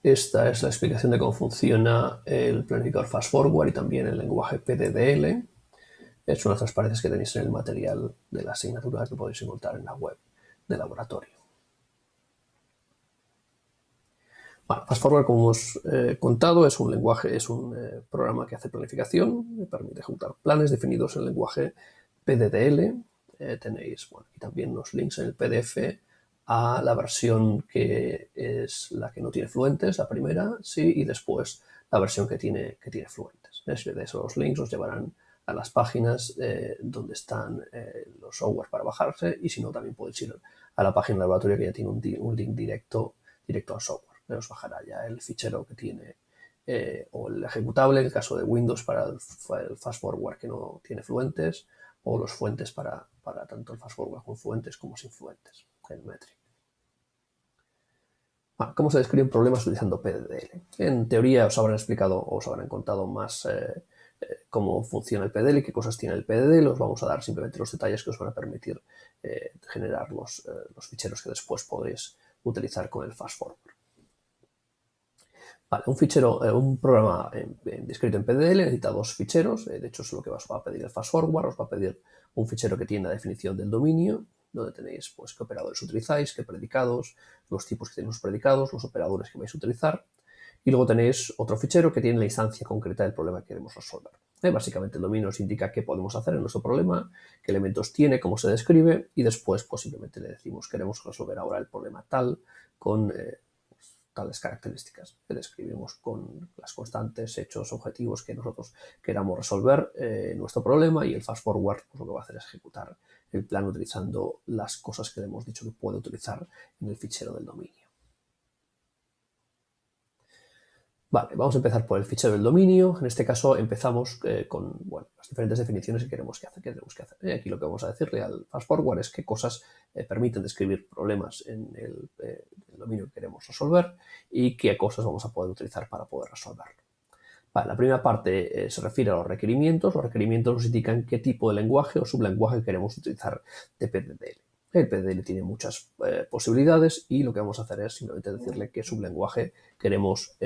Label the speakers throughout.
Speaker 1: esta es la explicación de cómo funciona el planificador Fast Forward y también el lenguaje PDDL. Es una de las transparencias que tenéis en el material de la asignatura que podéis encontrar en la web del laboratorio. Bueno, Fast Forward, como hemos contado, es un lenguaje, es un programa que hace planificación, que permite ejecutar planes definidos en el lenguaje PDDL. Tenéis, bueno, aquí también los links en el PDF a la versión que es la que no tiene fluentes, la primera, sí, y después la versión que tiene fluentes. De esos links os llevarán a las páginas donde están los software para bajarse, y si no, también podéis ir a la página del laboratorio que ya tiene un link directo al software. Os bajará ya el fichero que tiene o el ejecutable, en el caso de Windows, para el Fast Forward que no tiene fluentes, o los fuentes para tanto el Fast Forward con fluentes como sin fluentes, el metric. Bueno, ¿cómo se describen problemas utilizando PDDL? En teoría os habrán explicado o os habrán contado más cómo funciona el PDDL y qué cosas tiene el PDDL. Os vamos a dar simplemente los detalles que os van a permitir generar los ficheros que después podréis utilizar con el Fast Forward. Vale, un programa descrito en PDDL necesita dos ficheros. De hecho, es lo que os va a pedir el Fast Forward. Os va a pedir un fichero que tiene la definición del dominio, donde tenéis pues qué operadores utilizáis, qué predicados, los tipos que tienen los predicados, los operadores que vais a utilizar. Y luego tenéis otro fichero que tiene la instancia concreta del problema que queremos resolver. Básicamente el dominio nos indica qué podemos hacer en nuestro problema, qué elementos tiene, cómo se describe, y después pues simplemente le decimos queremos resolver ahora el problema tal con tales características que describimos con las constantes, hechos, objetivos que nosotros queramos resolver nuestro problema, y el Fast Forward pues, lo que va a hacer es ejecutar el plan utilizando las cosas que le hemos dicho que puede utilizar en el fichero del dominio. Vale, vamos a empezar por el fichero del dominio. En este caso empezamos con las diferentes definiciones que tenemos que hacer. Aquí lo que vamos a decirle al Fast Forward es qué cosas permiten describir problemas en el dominio que queremos resolver y qué cosas vamos a poder utilizar para poder resolverlo. Vale, la primera parte se refiere a los requerimientos. Los requerimientos nos indican qué tipo de lenguaje o sublenguaje queremos utilizar de PDDL. El PDDL tiene muchas posibilidades y lo que vamos a hacer es simplemente decirle qué sublenguaje queremos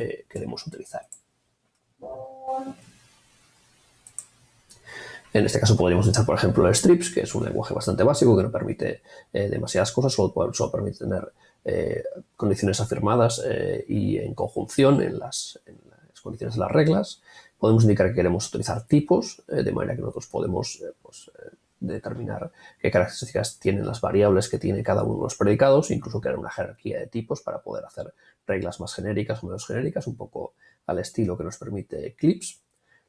Speaker 1: utilizar. En este caso podríamos utilizar, por ejemplo, el strips, que es un lenguaje bastante básico que no permite demasiadas cosas, solo permite tener condiciones afirmadas y en conjunción en las condiciones de las reglas. Podemos indicar que queremos utilizar tipos, de manera que nosotros podemos determinar qué características tienen las variables que tiene cada uno de los predicados, incluso crear una jerarquía de tipos para poder hacer reglas más genéricas o menos genéricas, un poco al estilo que nos permite Eclipse.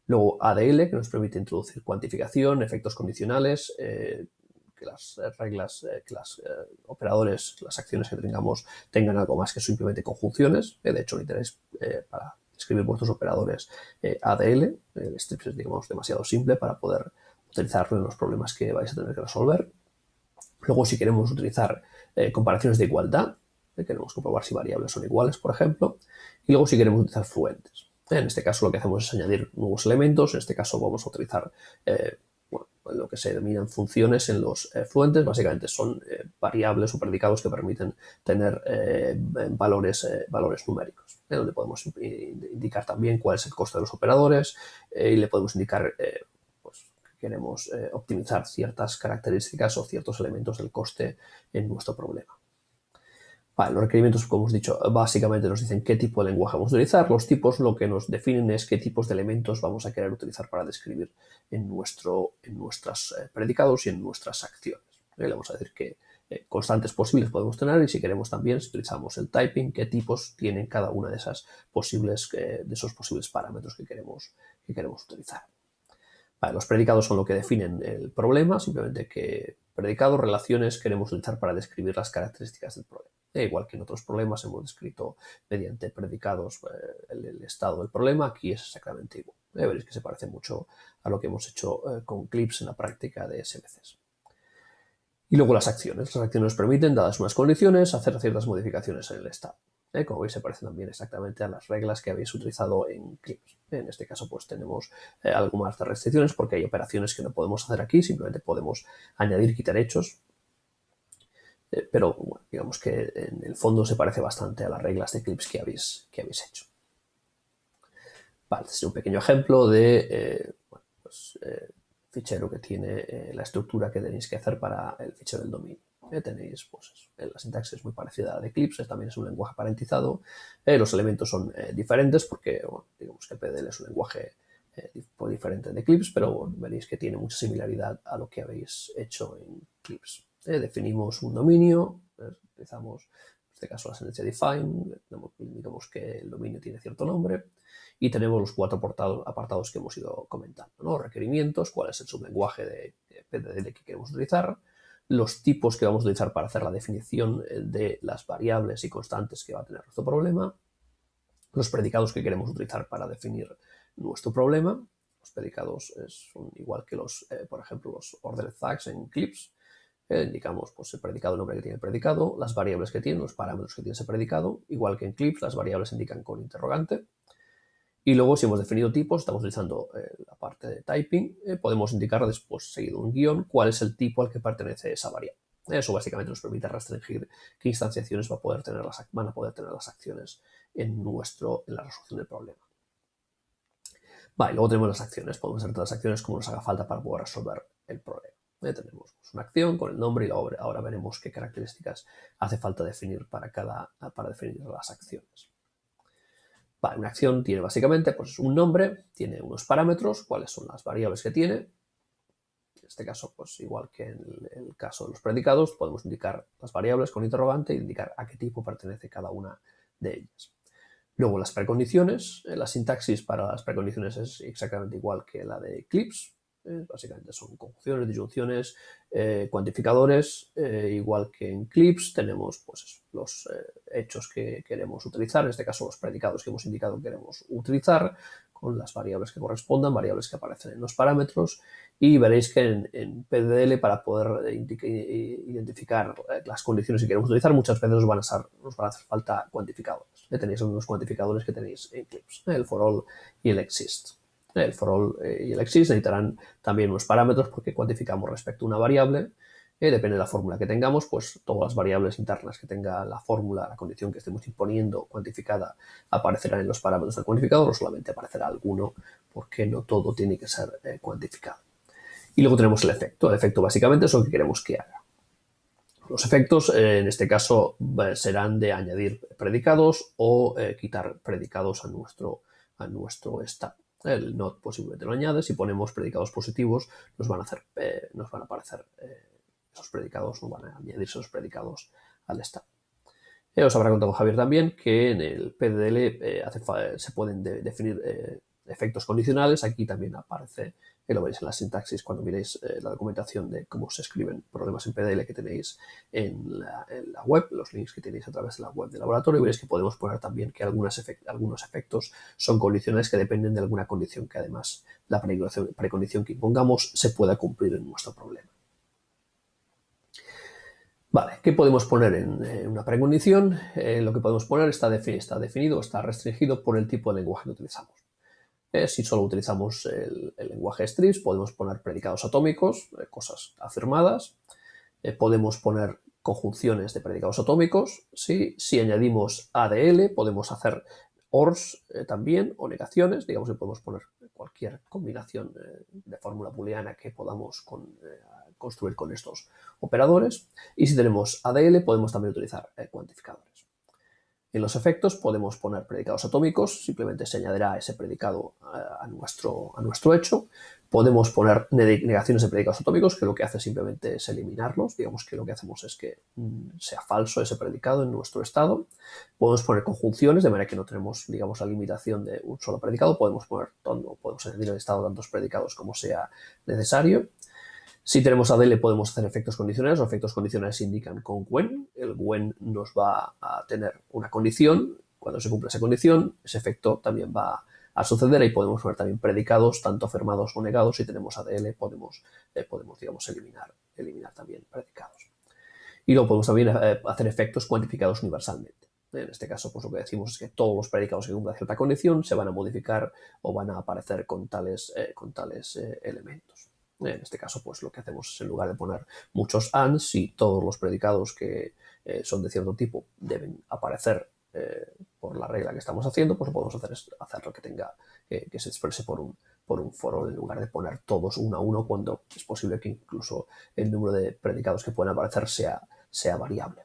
Speaker 1: Luego ADL, que nos permite introducir cuantificación, efectos condicionales, que las reglas, que los operadores, las acciones que tengamos tengan algo más que simplemente conjunciones. De hecho, necesitáis para escribir vuestros operadores ADL. El strips es, digamos, demasiado simple para poder utilizarlo en los problemas que vais a tener que resolver. Luego, si queremos utilizar comparaciones de igualdad, queremos comprobar si variables son iguales, por ejemplo. Y luego, si queremos utilizar fluentes. En este caso, lo que hacemos es añadir nuevos elementos. En este caso, vamos a utilizar lo que se denominan funciones en los fluentes. Básicamente son variables o predicados que permiten tener valores numéricos, donde podemos indicar también cuál es el costo de los operadores y le podemos indicar queremos optimizar ciertas características o ciertos elementos del coste en nuestro problema. Vale, los requerimientos, como hemos dicho, básicamente nos dicen qué tipo de lenguaje vamos a utilizar. Los tipos lo que nos definen es qué tipos de elementos vamos a querer utilizar para describir en nuestros predicados y en nuestras acciones. Le vamos a decir qué constantes posibles podemos tener y si queremos también, si utilizamos el typing, qué tipos tienen cada una de esos posibles parámetros que queremos utilizar. Vale, los predicados son lo que definen el problema, simplemente qué predicados, relaciones queremos utilizar para describir las características del problema. Igual que en otros problemas hemos descrito mediante predicados el estado del problema, aquí es exactamente igual. Veréis que se parece mucho a lo que hemos hecho con Eclipse en la práctica de SBCs. Y luego las acciones. Las acciones nos permiten, dadas unas condiciones, hacer ciertas modificaciones en el estado. Como veis, se parecen también exactamente a las reglas que habéis utilizado en Eclipse. En este caso, pues tenemos algo más de restricciones porque hay operaciones que no podemos hacer aquí, simplemente podemos añadir, quitar hechos. pero bueno, digamos que en el fondo se parece bastante a las reglas de Eclipse que habéis hecho. Vale, este es un pequeño ejemplo de fichero que tiene la estructura que tenéis que hacer para el fichero del dominio. Tenéis, pues, la sintaxis es muy parecida a la de Eclipse, también es un lenguaje parentizado. Los elementos son diferentes porque, bueno, digamos que PDL es un lenguaje diferente de Eclipse, pero bueno, veréis que tiene mucha similaridad a lo que habéis hecho en Eclipse. Definimos un dominio, utilizamos en este caso la sentencia define, digamos que el dominio tiene cierto nombre, y tenemos los 4 apartados que hemos ido comentando, ¿no? Requerimientos, cuál es el sublenguaje de PDL que queremos utilizar, los tipos que vamos a utilizar para hacer la definición de las variables y constantes que va a tener nuestro problema, los predicados que queremos utilizar para definir nuestro problema. Los predicados son igual que los, por ejemplo, los ordered tags en Eclipse. Indicamos pues, el predicado, el nombre que tiene el predicado, las variables que tiene, los parámetros que tiene ese predicado, igual que en Eclipse, las variables se indican con interrogante. Y luego, si hemos definido tipos, estamos utilizando la parte de typing, podemos indicar después, seguido un guión, cuál es el tipo al que pertenece esa variable. Eso básicamente nos permite restringir qué instanciaciones van a poder tener las acciones en la resolución del problema. Vale, luego tenemos las acciones. Podemos hacer todas las acciones como nos haga falta para poder resolver el problema. Tenemos una acción con el nombre y ahora veremos qué características hace falta definir para definir las acciones. Vale, una acción tiene básicamente pues, un nombre, tiene unos parámetros, cuáles son las variables que tiene. En este caso, pues igual que en el caso de los predicados, podemos indicar las variables con interrogante e indicar a qué tipo pertenece cada una de ellas. Luego las precondiciones, la sintaxis para las precondiciones es exactamente igual que la de Eclipse. Básicamente son conjunciones, disyunciones, cuantificadores, igual que en Eclipse tenemos pues, los hechos que queremos utilizar, en este caso los predicados que hemos indicado que queremos utilizar, con las variables que correspondan, variables que aparecen en los parámetros, y veréis que en PDL para poder identificar las condiciones que queremos utilizar muchas veces nos van a hacer falta cuantificadores. Tenéis unos cuantificadores que tenéis en Eclipse, el for all y el exist. El for all y el exist necesitarán también unos parámetros porque cuantificamos respecto a una variable. Depende de la fórmula que tengamos, pues todas las variables internas que tenga la fórmula, la condición que estemos imponiendo cuantificada, aparecerán en los parámetros del cuantificador o solamente aparecerá alguno porque no todo tiene que ser cuantificado. Y luego tenemos el efecto. El efecto básicamente es lo que queremos que haga. Los efectos, en este caso, serán de añadir predicados o quitar predicados a nuestro estado. El not posiblemente lo añade. Si ponemos predicados positivos, nos van a aparecer esos predicados, nos van a añadirse esos predicados al estado. Os habrá contado Javier también que en el PDL se pueden definir efectos condicionales. Aquí también aparece, lo veréis en la sintaxis cuando miréis la documentación de cómo se escriben problemas en PDL que tenéis en la web, los links que tenéis a través de la web del laboratorio. Veréis que podemos poner también que algunos efectos son condicionales que dependen de alguna condición que además la precondición que impongamos se pueda cumplir en nuestro problema. Vale, ¿qué podemos poner en una precondición? Lo que podemos poner está definido, está restringido por el tipo de lenguaje que utilizamos. Si solo utilizamos el lenguaje strips, podemos poner predicados atómicos, cosas afirmadas. Podemos poner conjunciones de predicados atómicos. ¿Sí? Si añadimos ADL, podemos hacer ORs también, o negaciones. Digamos que podemos poner cualquier combinación de fórmula booleana que podamos construir con estos operadores. Y si tenemos ADL, podemos también utilizar cuantificadores. En los efectos podemos poner predicados atómicos, simplemente se añadirá ese predicado a nuestro hecho. Podemos poner negaciones de predicados atómicos, que lo que hace simplemente es eliminarlos. Digamos que lo que hacemos es que sea falso ese predicado en nuestro estado. Podemos poner conjunciones, de manera que no tenemos, digamos, la limitación de un solo predicado. Podemos añadir al estado tantos predicados como sea necesario. Si tenemos ADL podemos hacer efectos condicionales. Los efectos condicionales se indican con when. El when nos va a tener una condición. Cuando se cumple esa condición, ese efecto también va a suceder y podemos poner también predicados, tanto afirmados o negados. Si tenemos ADL podemos digamos, eliminar también predicados. Y luego podemos también hacer efectos cuantificados universalmente. En este caso, pues lo que decimos es que todos los predicados que cumplan cierta condición se van a modificar o van a aparecer con tales elementos. En este caso, pues lo que hacemos es, en lugar de poner muchos and, si todos los predicados que son de cierto tipo deben aparecer por la regla que estamos haciendo, pues lo podemos hacer es hacerlo que se exprese por un foro, en lugar de poner todos uno a uno, cuando es posible que incluso el número de predicados que pueden aparecer sea variable.